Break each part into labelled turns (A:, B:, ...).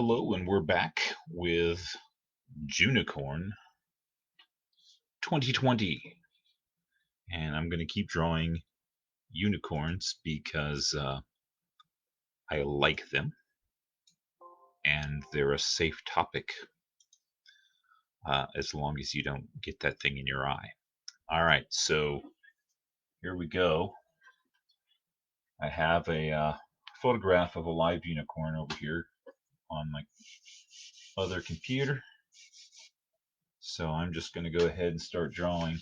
A: Hello, and we're back with Junicorn 2020. And I'm going to keep drawing unicorns because I like them and they're a safe topic as long as you don't get that thing in your eye. All right, so here we go. I have a photograph of a live unicorn over here on my other computer. So I'm just going to go ahead and start drawing.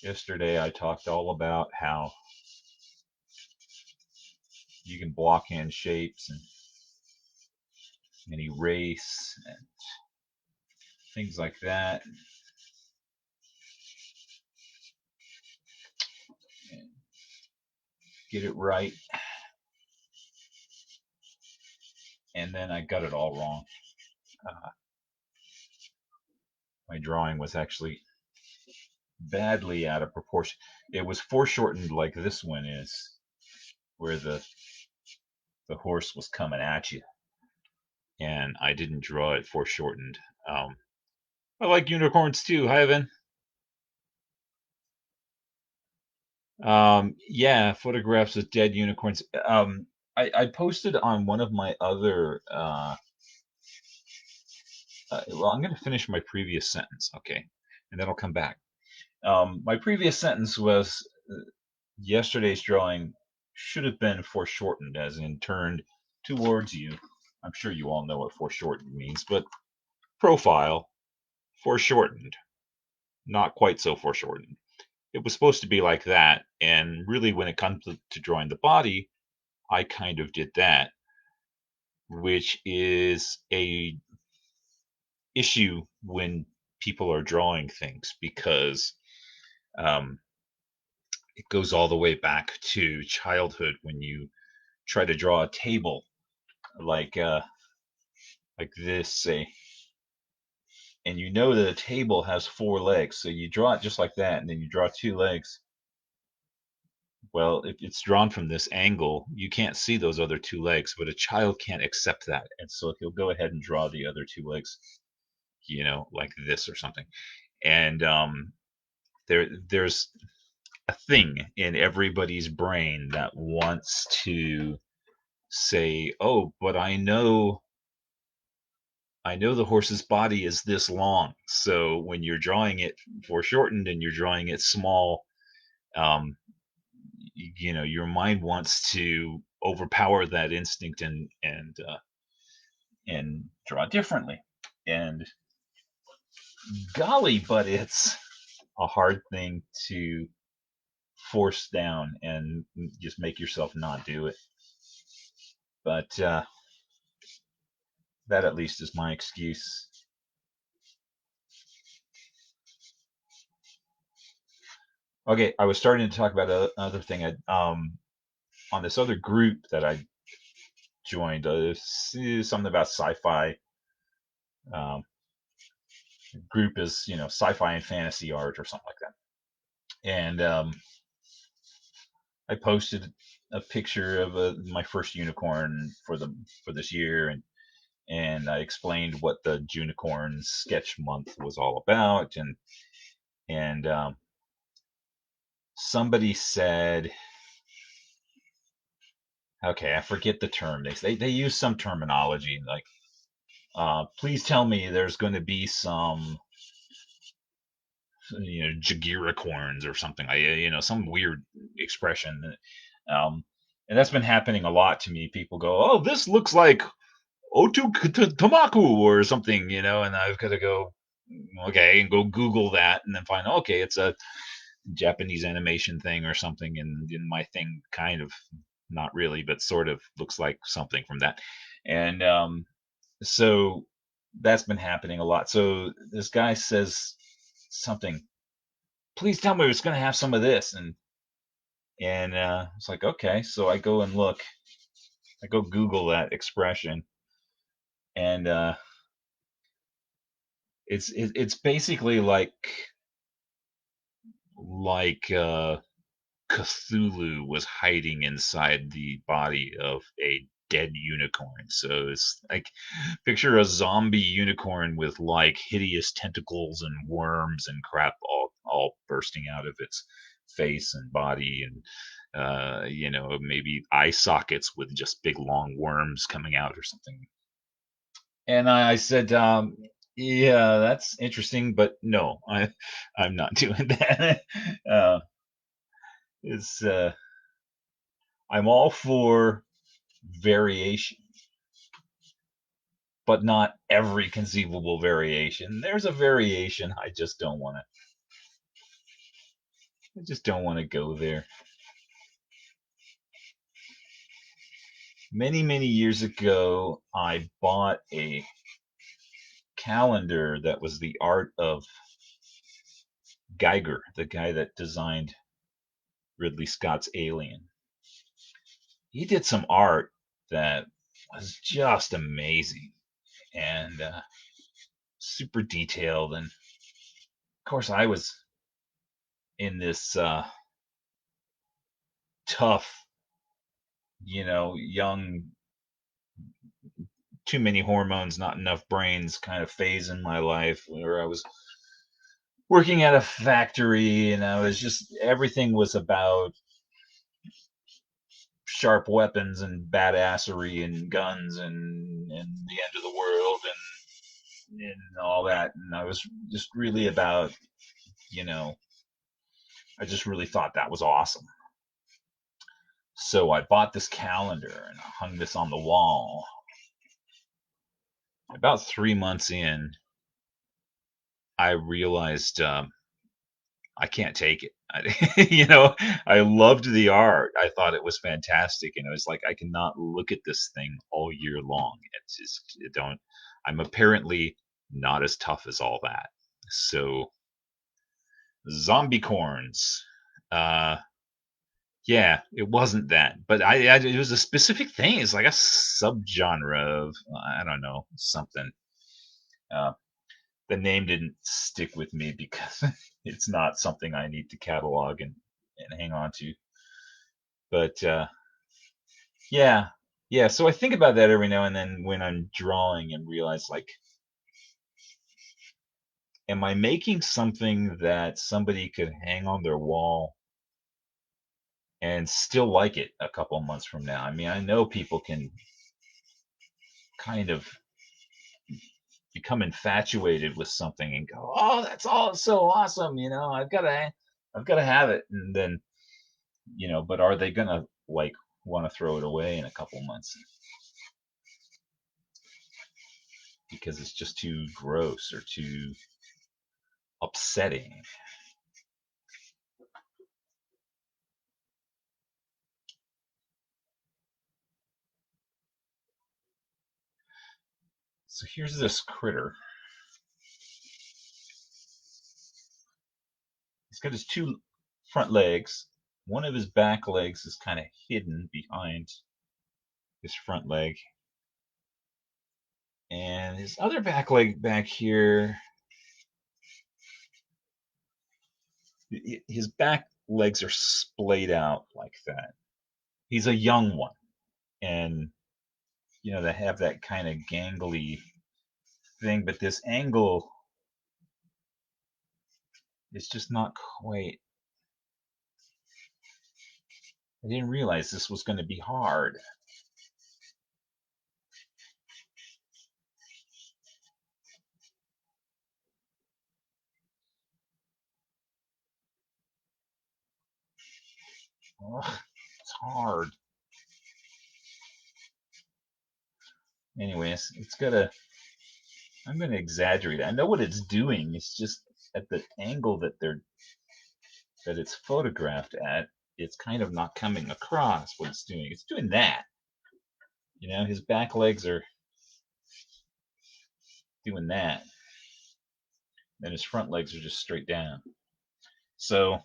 A: Yesterday I talked all about how you can blockhand shapes and erase and things like that. And get it right. And then I got it all wrong. Uh, my drawing was actually badly out of proportion. It was foreshortened like this one is, where the horse was coming at you. And I didn't draw it foreshortened. I like unicorns too. Hi, Evan. Yeah, photographs of dead unicorns. I posted on one of my other. Well, I'm going to finish my previous sentence, okay, and then I'll come back. My previous sentence was yesterday's drawing should have been foreshortened, as in turned towards you. I'm sure you all know what foreshortened means, but profile foreshortened, not quite so foreshortened. It was supposed to be like that, and really, when it comes to drawing the body, I kind of did that, which is a issue when people are drawing things because um, it goes all the way back to childhood when you try to draw a table like like this, say, and you know that a table has four legs, so you draw it just like that, and then you draw two legs. Well, if it's drawn from this angle, you can't see those other two legs, but a child can't accept that, and so he'll go ahead and draw the other two legs, like this or something. And there's a thing in everybody's brain that wants to say, "Oh, but I know the horse's body is this long." So when you're drawing it foreshortened and you're drawing it small, um, your mind wants to overpower that instinct and draw differently. And golly, but it's a hard thing to force down and just make yourself not do it. But that at least is my excuse. Okay, I was starting to talk about another thing. On this other group that I joined, something about sci-fi. Um, Group is sci-fi and fantasy art or something like that. And I posted a picture of my first unicorn for this year, and I explained what the Junicorn sketch month was all about, and somebody said, okay, I forget the term. They use some terminology like, please tell me there's going to be some, Jagiricorns or something. Some weird expression. Um, and that's been happening a lot to me. People go, "Oh, this looks like Otu Tamaku or something," and I've got to go, okay, and go Google that, and then find, okay, it's a Japanese animation thing or something, and my thing kind of, not really, but sort of looks like something from that. And so that's been happening a lot. So this guy says something, please tell me it's going to have some of this, and it's like, okay, so I go and look, I go Google that expression, and it's basically like like Cthulhu was hiding inside the body of a dead unicorn. So it's like picture a zombie unicorn with like hideous tentacles and worms and crap all bursting out of its face and body, and maybe eye sockets with just big long worms coming out or something. And I said, yeah, that's interesting, but no, I'm not doing that. uh, it's I'm all for variation, but not every conceivable variation. There's a variation. I just don't want to go there. Many, many years ago, I bought a calendar that was the art of Geiger, the guy that designed Ridley Scott's Alien. He did some art that was just amazing and super detailed. And of course, I was in this tough, young, too many hormones, not enough brains kind of phase in my life where I was working at a factory and I was just, everything was about sharp weapons and badassery and guns and the end of the world and all that. And I was just really about, you know, I just really thought that was awesome. So I bought this calendar and I hung this on the wall. About 3 months in, I realized I can't take it. I loved the art. I thought it was fantastic, and it was like I cannot look at this thing all year long. It's just it don't. I'm apparently not as tough as all that. So zombie corns. Uh, yeah, it wasn't that, but it was a specific thing. It's like a subgenre of I don't know something. Uh, the name didn't stick with me because it's not something I need to catalog and hang on to. But yeah, yeah. So I think about that every now and then when I'm drawing and realize like, am I making something that somebody could hang on their wall and still like it a couple months from now? I mean, I know people can kind of become infatuated with something and go, "Oh, that's all so awesome!" I've got to have it, and then but are they gonna like want to throw it away in a couple months because it's just too gross or too upsetting? So here's this critter. He's got his two front legs. One of his back legs is kind of hidden behind his front leg. And his other back leg back here, his back legs are splayed out like that. He's a young one. And, they have that kind of gangly thing, but this angle is just not quite. I didn't realize this was going to be hard. Ugh, it's hard. Anyways, I'm going to exaggerate. I know what it's doing. It's just at the angle that it's photographed at, it's kind of not coming across what it's doing. It's doing that. His back legs are doing that. And his front legs are just straight down. So,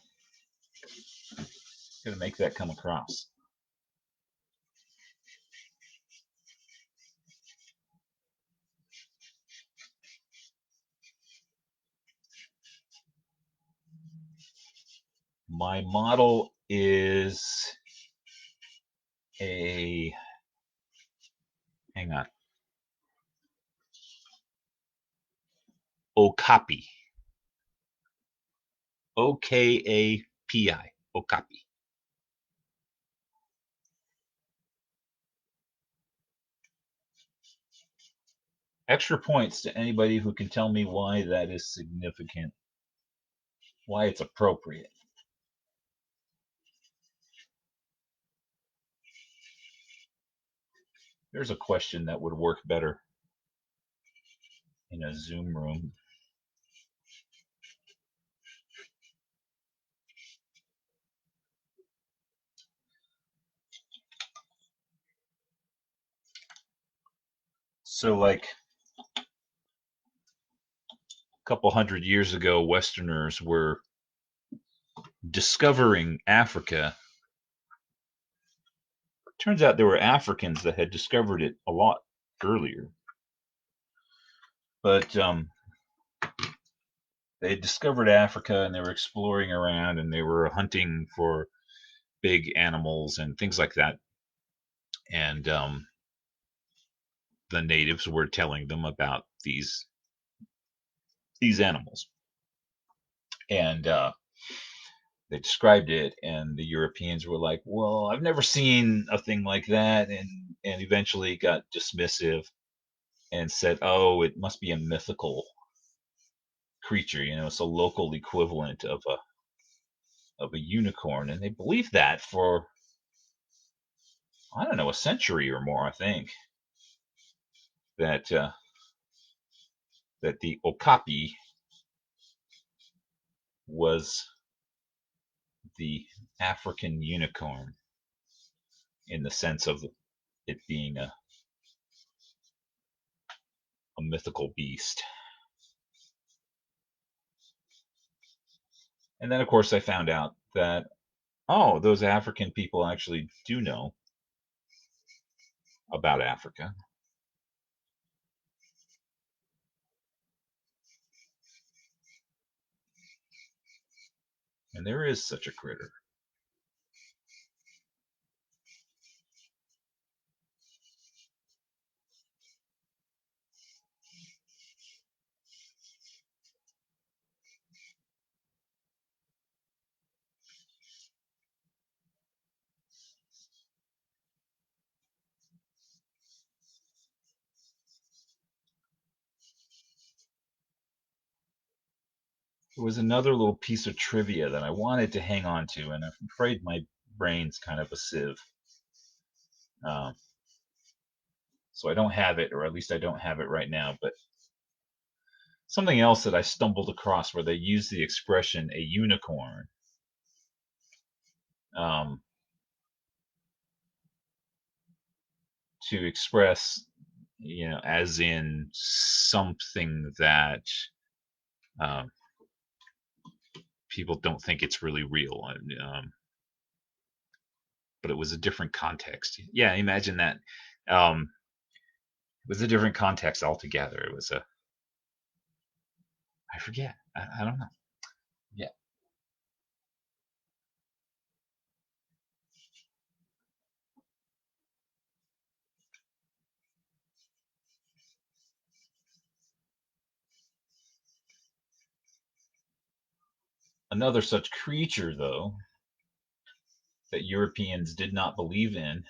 A: going to make that come across. My model is a, hang on, Okapi. Okapi. Okapi. Extra points to anybody who can tell me why that is significant, why it's appropriate. There's a question that would work better in a Zoom room. So, like a couple hundred years ago, Westerners were discovering Africa. Turns out there were Africans that had discovered it a lot earlier. But they had discovered Africa and they were exploring around and they were hunting for big animals and things like that. And the natives were telling them about these animals. And they described it, and the Europeans were like, "Well, I've never seen a thing like that," and eventually got dismissive and said, "Oh, it must be a mythical creature. It's a local equivalent of a unicorn." And they believed that for, I don't know, a century or more. I think that that the okapi was the African unicorn in the sense of it being a mythical beast. And then, of course, I found out that, oh, those African people actually do know about Africa. And there is such a critter. There was another little piece of trivia that I wanted to hang on to, and I'm afraid my brain's kind of a sieve. Um, so I don't have it, or at least I don't have it right now. But something else that I stumbled across where they use the expression a unicorn, um, to express, as in something that um, people don't think it's really real. But it was a different context. Yeah, imagine that. It was a different context altogether. It was I forget. I don't know. Yeah. Another such creature, though, that Europeans did not believe in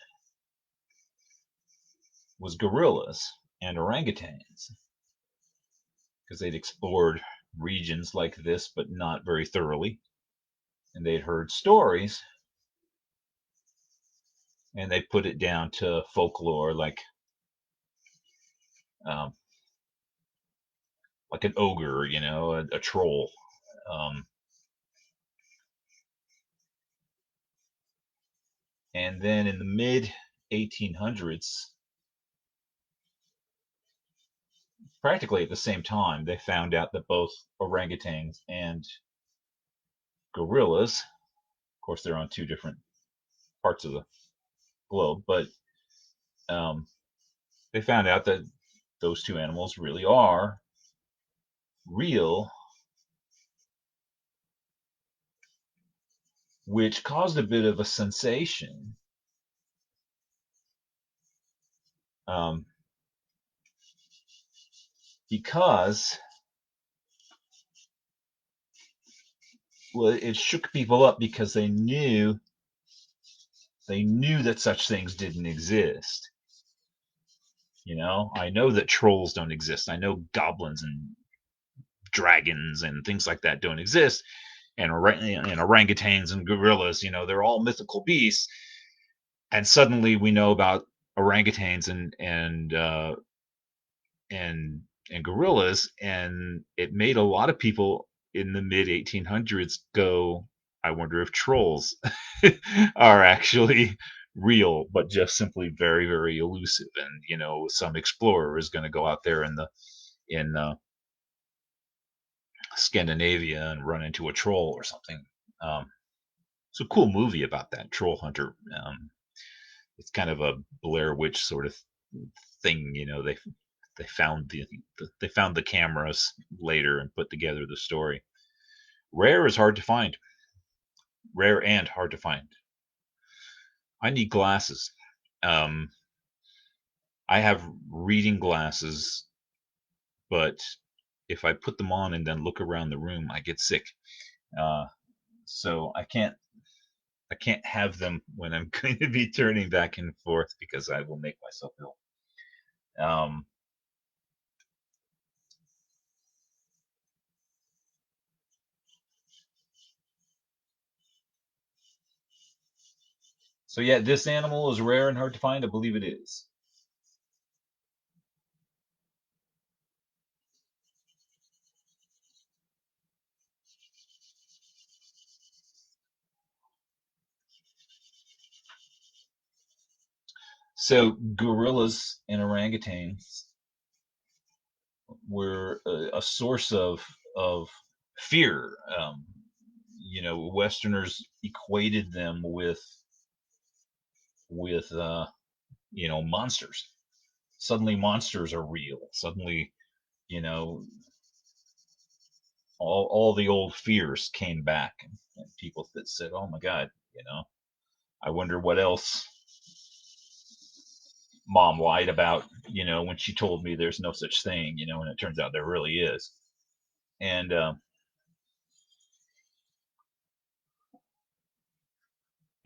A: was gorillas and orangutans, because they'd explored regions like this, but not very thoroughly. And they'd heard stories, and they put it down to folklore, um, like an ogre, a troll. Um, and then in the mid 1800s, practically at the same time, they found out that both orangutans and gorillas, of course, they're on two different parts of the globe, but um, they found out that those two animals really are real which caused a bit of a sensation, um, because, well, it shook people up because they knew that such things didn't exist. I know that trolls don't exist. I know goblins and dragons and things like that don't exist, and orangutans and gorillas. They're all mythical beasts. And suddenly we know about orangutans and and gorillas, and it made a lot of people in the mid 1800s go, I wonder if trolls are actually real, but just simply very, very elusive. And some explorer is going to go out there in Scandinavia and run into a troll or something. um, it's a cool movie about that troll hunter. It's kind of a Blair Witch sort of thing. They found the cameras later and put together the story. Rare is hard to find. Rare and hard to find. I need glasses. Um, I have reading glasses, but if I put them on and then look around the room, I get sick. Uh, so I can't have them when I'm going to be turning back and forth because I will make myself ill. Um, so yeah, this animal is rare and hard to find. I believe it is. So gorillas and orangutans were a source of fear. Westerners equated them with monsters. Suddenly, monsters are real. Suddenly, you know, all the old fears came back, and people that said, "Oh my God, I wonder what else Mom lied about." When she told me there's no such thing. And it turns out there really is. And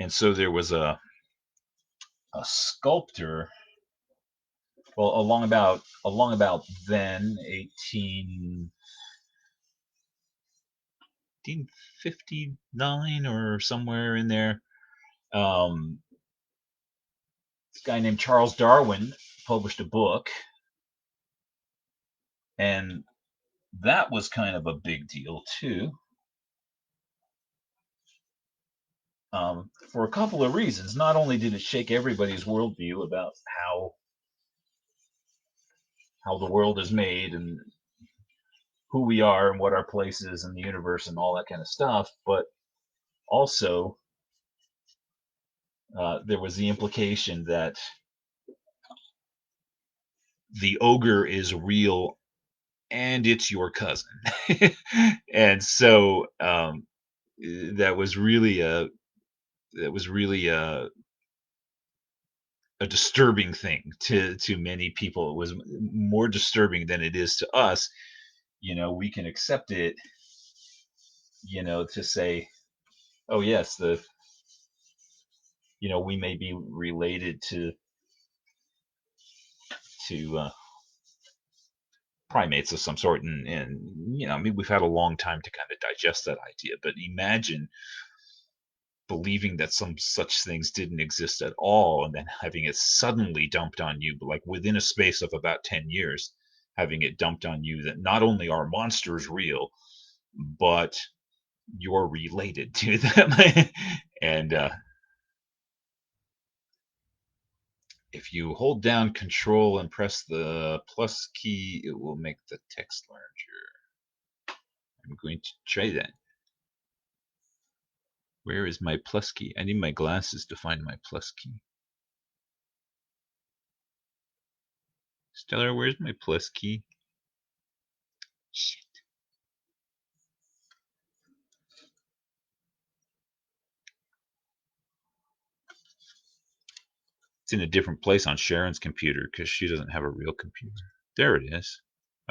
A: so there was a sculptor. Well, along about then, 1859 or somewhere in there. This guy named Charles Darwin published a book, and that was kind of a big deal too, for a couple of reasons. Not only did it shake everybody's worldview about how the world is made and who we are and what our place is in the universe and all that kind of stuff, but also there was the implication that the ogre is real and it's your cousin. And so that was really a that was really a disturbing thing to many people. It was more disturbing than it is to us. We can accept it, to say, oh yes, we may be related to primates of some sort, and I mean, we've had a long time to kind of digest that idea. But imagine believing that some such things didn't exist at all, and then having it suddenly dumped on you, but like within a space of about 10 years, having it dumped on you that not only are monsters real, but you're related to them. And if you hold down Control and press the plus key, it will make the text larger. I'm going to try that. Where is my plus key? I need my glasses to find my plus key. Stellar, where's my plus key? Shit. It's in a different place on Sharon's computer because she doesn't have a real computer. There it is.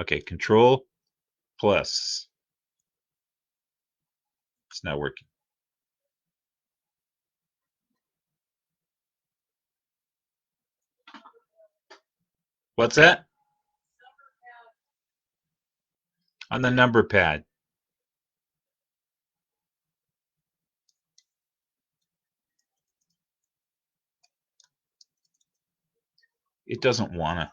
A: Okay, Control plus. It's not working. What's that? On the number pad. It doesn't wanna.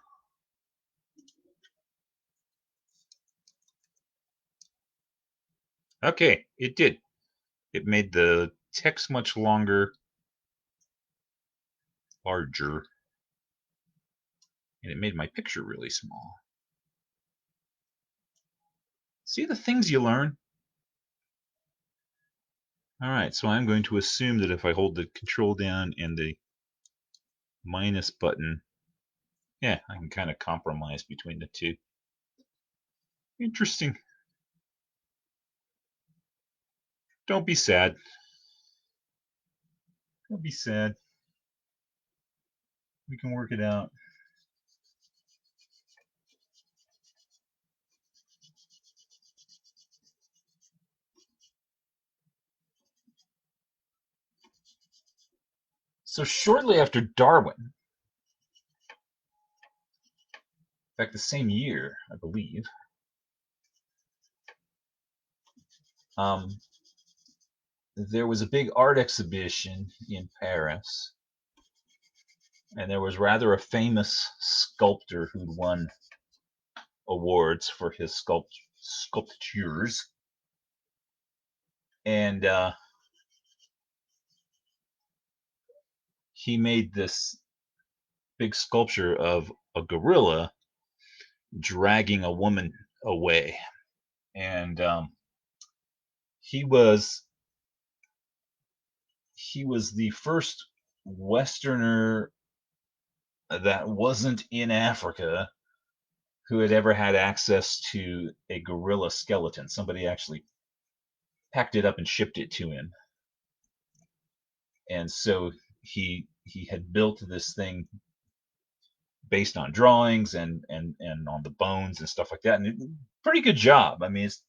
A: Okay, it did. It made the text much larger, and it made my picture really small. See the things you learn? All right, so I'm going to assume that if I hold the control down and the minus button, yeah, I can kind of compromise between the two. Interesting. Don't be sad. Don't be sad. We can work it out. So shortly after Darwin, in fact, the same year, I believe, um, there was a big art exhibition in Paris, and there was rather a famous sculptor who'd won awards for his sculptures, and he made this big sculpture of a gorilla dragging a woman away, and he was he was the first Westerner that wasn't in Africa who had ever had access to a gorilla skeleton. Somebody actually packed it up and shipped it to him, and so he had built this thing based on drawings and on the bones and stuff like that, and pretty good job. I mean, it's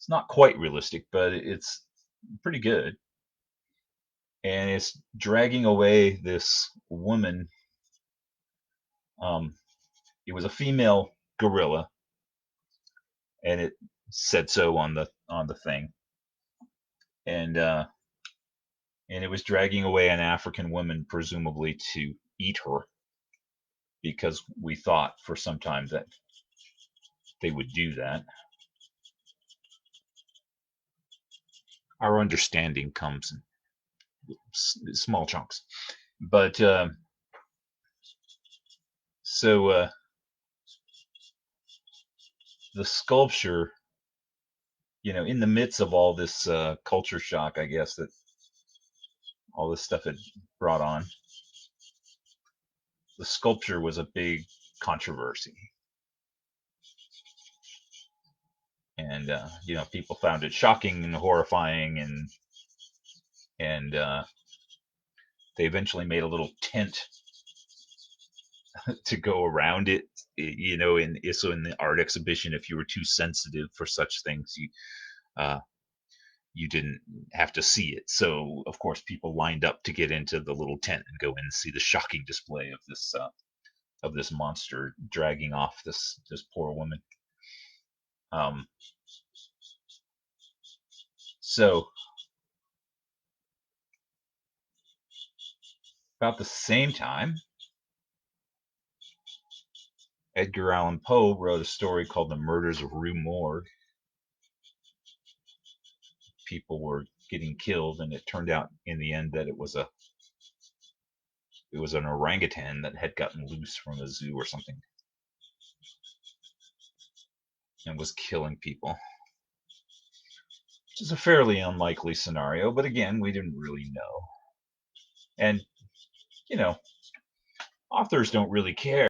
A: not quite realistic, but it's pretty good. And it's dragging away this woman. Um, it was a female gorilla, and it said so on the thing, and it was dragging away an African woman, presumably to eat her, because we thought for some time that they would do that. Our understanding comes in small chunks, but so the sculpture, in the midst of all this culture shock, I guess, that all this stuff had brought on, the sculpture was a big controversy, and people found it shocking and horrifying, and they eventually made a little tent to go around it. In the art exhibition, if you were too sensitive for such things, uh, you didn't have to see it. So of course, people lined up to get into the little tent and go in and see the shocking display of this monster dragging off this poor woman. Um, so about the same time, Edgar Allan Poe wrote a story called The Murders of Rue Morgue. People were getting killed, and it turned out in the end that it was an orangutan that had gotten loose from a zoo or something and was killing people. Which is a fairly unlikely scenario, but again, we didn't really know. And, authors don't really care